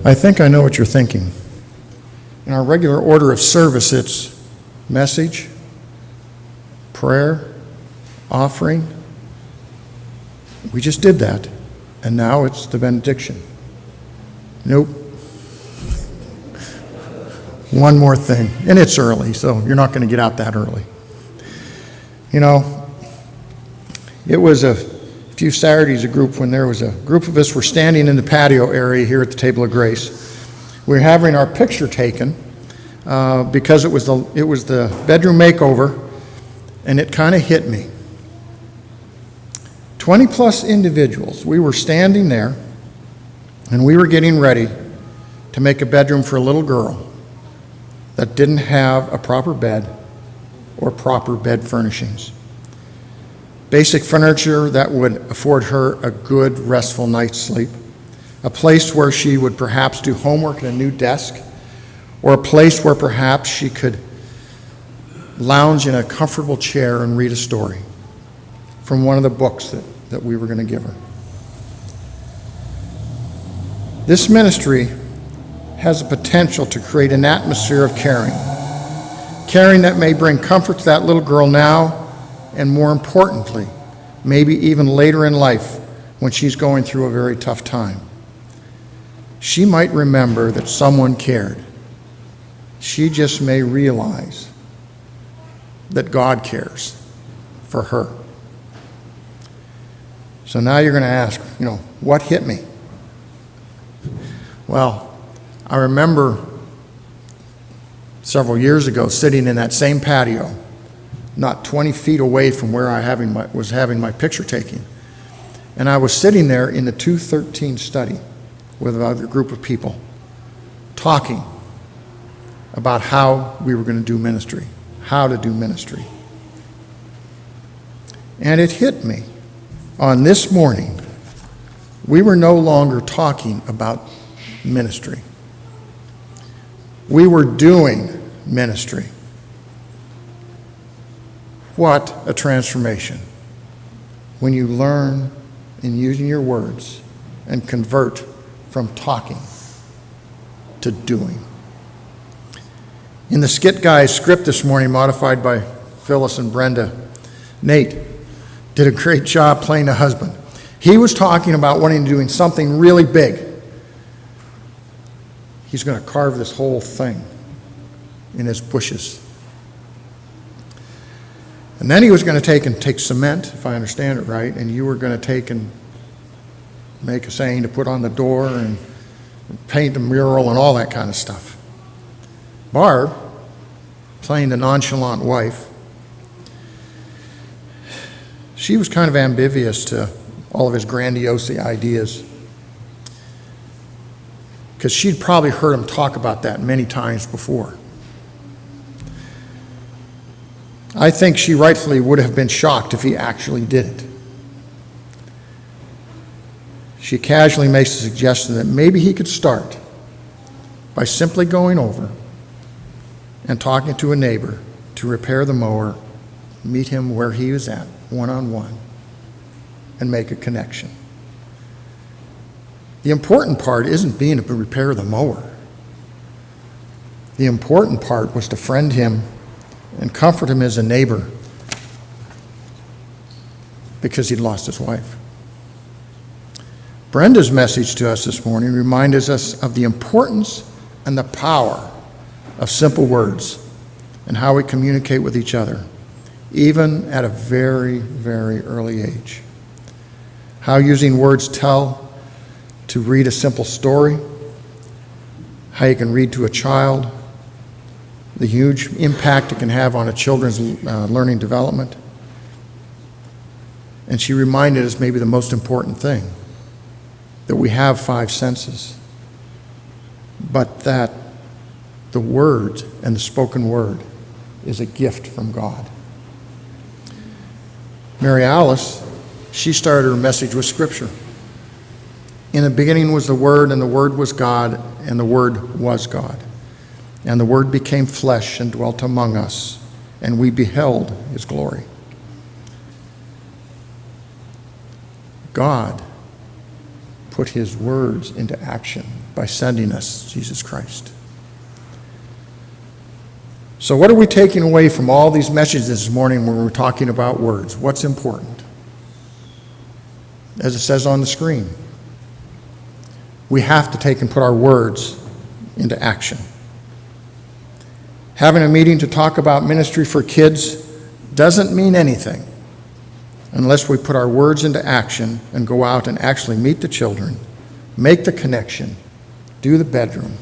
I think I know what you're thinking. In our regular order of service, it's message, prayer, offering. We just did that, and now it's the benediction. Nope. One more thing, and it's early, so you're not going to get out that early. You know, it was a few Saturdays when there was a group of us were standing in the patio area here at the Table of Grace. We were having our picture taken because it was the bedroom makeover, and it kind of hit me. 20 plus individuals. We were standing there, and we were getting ready to make a bedroom for a little girl that didn't have a proper bed or proper bed furnishings. Basic furniture that would afford her a good, restful night's sleep, a place where she would perhaps do homework at a new desk, or a place where perhaps she could lounge in a comfortable chair and read a story from one of the books that we were going to give her. This ministry has the potential to create an atmosphere of caring that may bring comfort to that little girl now, and more importantly, maybe even later in life when she's going through a very tough time. She might remember that someone cared. She just may realize that God cares for her. So now you're going to ask, what hit me? Well, I remember several years ago sitting in that same patio, not 20 feet away from where I was having my picture taking. And I was sitting there in the 213 study with another group of people, talking about how we were going to do ministry, how to do ministry. And it hit me on this morning, we were no longer talking about ministry. We were doing ministry. What a transformation when you learn in using your words and convert from talking to doing. In the Skit Guys script this morning, modified by Phyllis and Brenda, Nate did a great job playing the husband. He was talking about wanting to do something really big. He's going to carve this whole thing in his bushes. And then he was going to take cement, if I understand it right, and you were going to take and make a saying to put on the door and paint the mural and all that kind of stuff. Barb, playing the nonchalant wife, she was kind of ambivalent to all of his grandiose ideas, because she'd probably heard him talk about that many times before. I think she rightfully would have been shocked if he actually did it. She casually makes the suggestion that maybe he could start by simply going over and talking to a neighbor to repair the mower, meet him where he was at, one-on-one, and make a connection. The important part isn't being to repair the mower. The important part was to friend him and comfort him as a neighbor because he'd lost his wife. Brenda's message to us this morning reminds us of the importance and the power of simple words and how we communicate with each other, even at a very, very early age. How using words to read a simple story, how you can read to a child, the huge impact it can have on a children's learning development. And she reminded us maybe the most important thing, that we have 5 senses, but that the word and the spoken word is a gift from God. Mary Alice, she started her message with Scripture. In the beginning was the Word, and the Word was God, and the Word was God. And the Word became flesh and dwelt among us, and we beheld His glory. God put His words into action by sending us Jesus Christ. So what are we taking away from all these messages this morning when we're talking about words? What's important? As it says on the screen, we have to take and put our words into action. Having a meeting to talk about ministry for kids doesn't mean anything unless we put our words into action and go out and actually meet the children, make the connection, do the bedroom.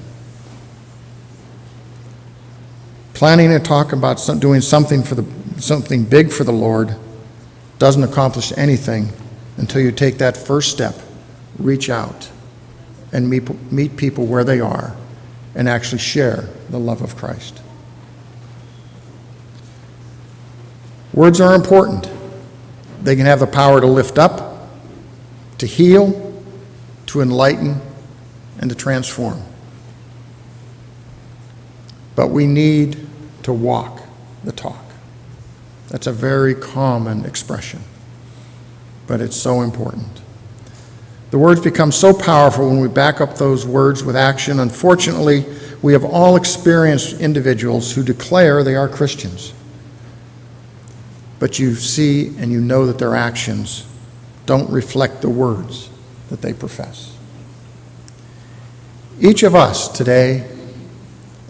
Planning to talk about doing something big for the Lord doesn't accomplish anything until you take that first step, reach out, and meet people where they are and actually share the love of Christ. Words are important. They can have the power to lift up, to heal, to enlighten, and to transform. But we need to walk the talk. That's a very common expression, but it's so important. The words become so powerful when we back up those words with action. Unfortunately, we have all experienced individuals who declare they are Christians, but you see and you know that their actions don't reflect the words that they profess. Each of us today,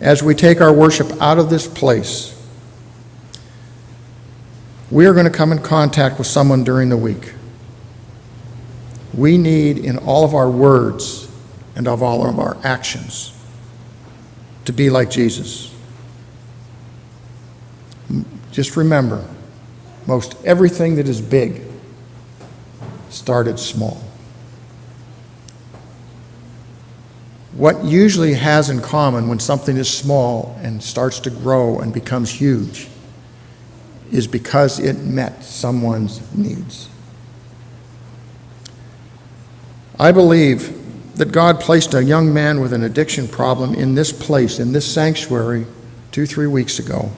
as we take our worship out of this place, we are going to come in contact with someone during the week. We need, in all of our words and of all of our actions, to be like Jesus. Just remember, most everything that is big started small. What usually has in common when something is small and starts to grow and becomes huge is because it met someone's needs. I believe that God placed a young man with an addiction problem in this place, in this sanctuary, 2-3 weeks ago,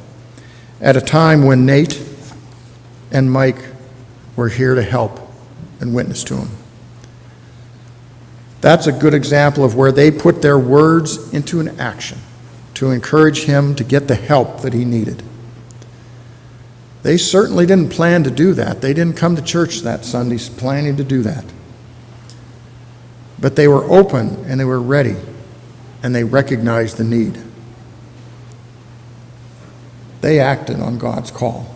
at a time when Nate and Mike were here to help and witness to him. That's a good example of where they put their words into an action to encourage him to get the help that he needed. They certainly didn't plan to do that. They didn't come to church that Sunday planning to do that. But they were open and they were ready and they recognized the need. They acted on God's call.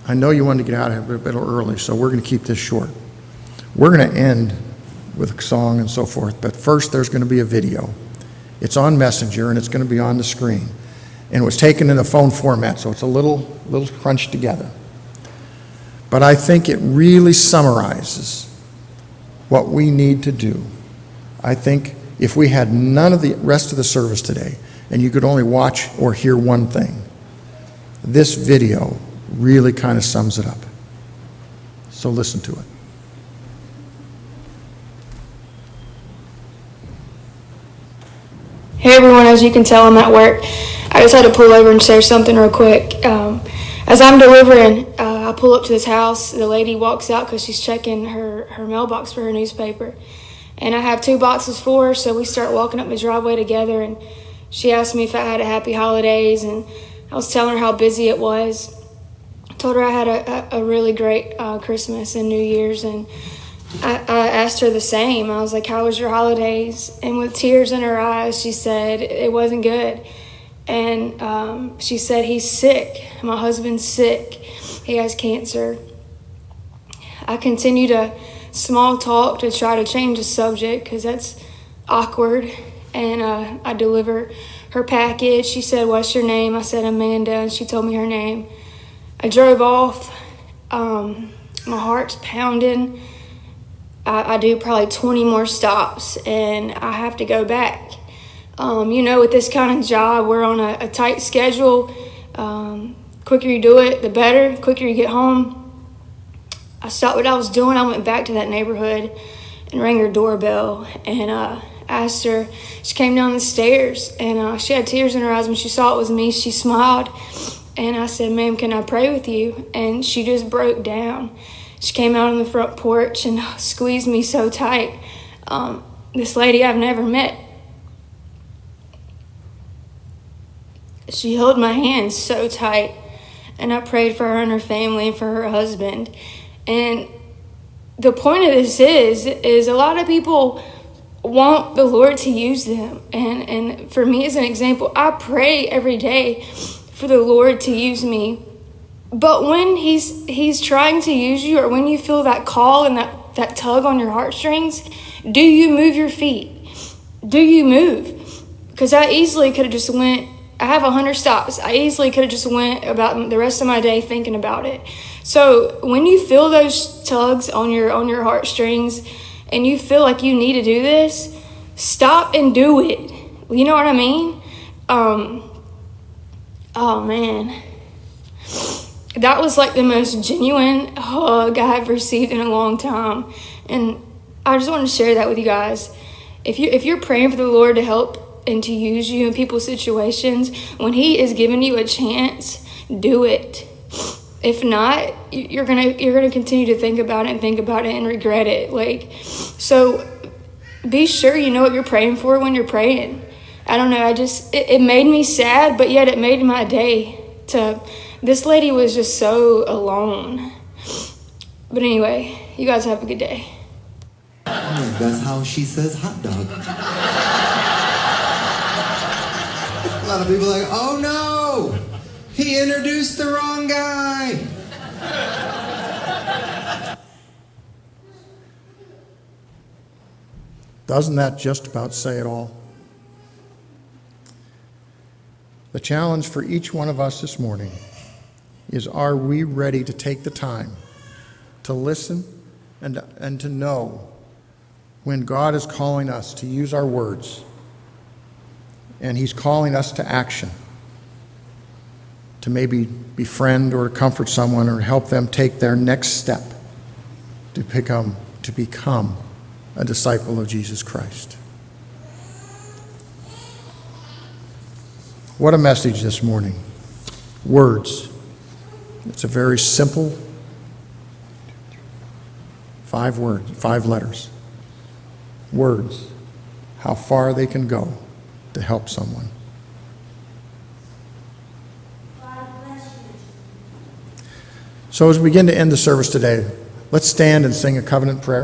I know you wanted to get out of here a bit early, so we're going to keep this short. We're going to end with a song and so forth, but first there's going to be a video. It's on Messenger and it's going to be on the screen. And it was taken in a phone format, so it's a little crunched together. But I think it really summarizes what we need to do. I think if we had none of the rest of the service today, and you could only watch or hear one thing, this video really kind of sums it up. So listen to it. Hey everyone, as you can tell, I'm at work. I just had to pull over and share something real quick. As I'm delivering, I pull up to this house. The lady walks out because she's checking her mailbox for her newspaper. And I have 2 boxes for her, so we start walking up the driveway together. And she asked me if I had a happy holidays, and I was telling her how busy it was. I told her I had a really great Christmas and New Year's, and I asked her the same. I was like, how was your holidays? And with tears in her eyes, she said, it wasn't good. And she said, he's sick. My husband's sick. He has cancer. I continue to small talk to try to change the subject because that's awkward. And I deliver her package. She said, what's your name? I said, Amanda. And she told me her name. I drove off. My heart's pounding. I do probably 20 more stops and I have to go back. With this kind of job, we're on a tight schedule. Quicker you do it, the better. Quicker you get home. I stopped what I was doing. I went back to that neighborhood and rang her doorbell and asked her. She came down the stairs and she had tears in her eyes. When she saw it was me, she smiled. And I said, ma'am, can I pray with you? And she just broke down. She came out on the front porch and squeezed me so tight. This lady I've never met. She held my hand so tight, and I prayed for her and her family and for her husband. And the point of this is a lot of people want the Lord to use them. And for me, as an example, I pray every day for the Lord to use me. But when he's trying to use you, or when you feel that call and that tug on your heartstrings, do you move your feet? Do you move? Because I easily could have just went, I have 100 stops. I easily could have just went about the rest of my day thinking about it. So when you feel those tugs on your heartstrings and you feel like you need to do this, stop and do it. You know what I mean? Oh man. That was like the most genuine hug I've received in a long time. And I just want to share that with you guys. If you're praying for the Lord to help and to use you in people's situations, when he is giving you a chance, do it. If not, you're gonna continue to think about it and regret it. So be sure you know what you're praying for when you're praying. I don't know, it made me sad, but yet it made my day. This lady was just so alone. But anyway, you guys have a good day. Oh, that's how she says hot dog. A lot of people are like, oh no, he introduced the wrong guy. Doesn't that just about say it all? The challenge for each one of us this morning is, are we ready to take the time to listen and to know when God is calling us to use our words and he's calling us to action, to maybe befriend or comfort someone or help them take their next step to become a disciple of Jesus Christ. What a message this morning. Words. It's a very simple 5 words, 5 letters. Words. How far they can go to help someone. So as we begin to end the service today, let's stand and sing a covenant prayer.